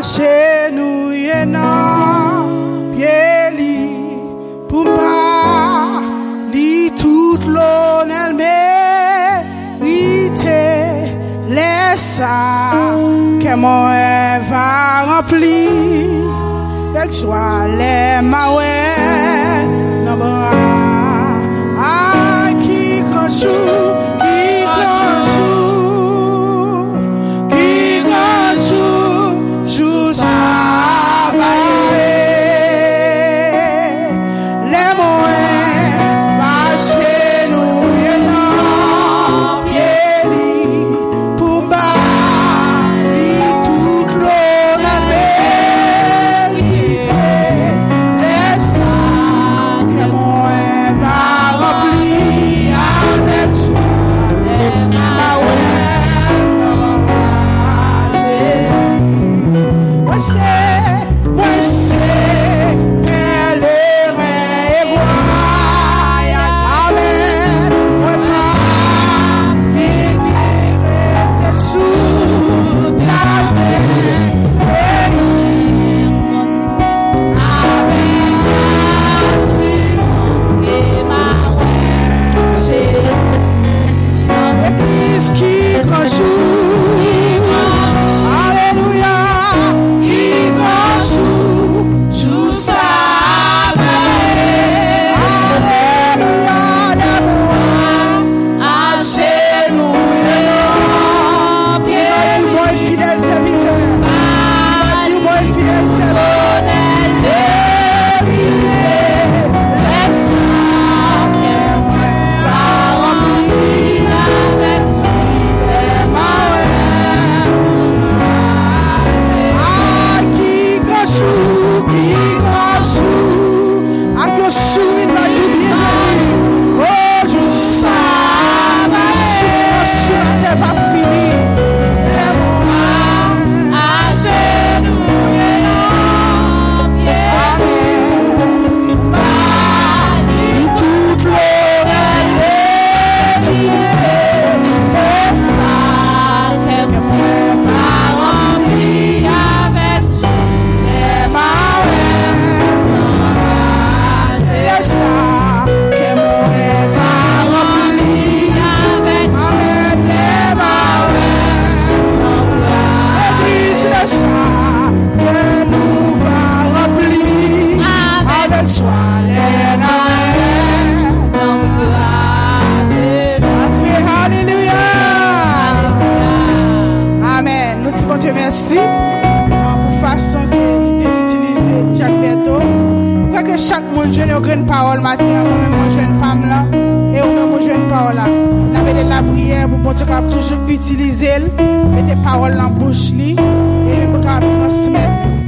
agenouiller nan pied li pour pas li toute l'honneur mérité laisse ça que mon rêve va remplir avec joie les maouais dans bras qui grand jour merci pour façon que l'utiliser Jack Beto. Pour que chaque monde joue une parole matin, moi-même je joue une femme là et moi-même je joue une parole là. On avait de la prière pour qu'on toujours utiliser, mettre des paroles dans la bouche et même pour qu'on transmettre.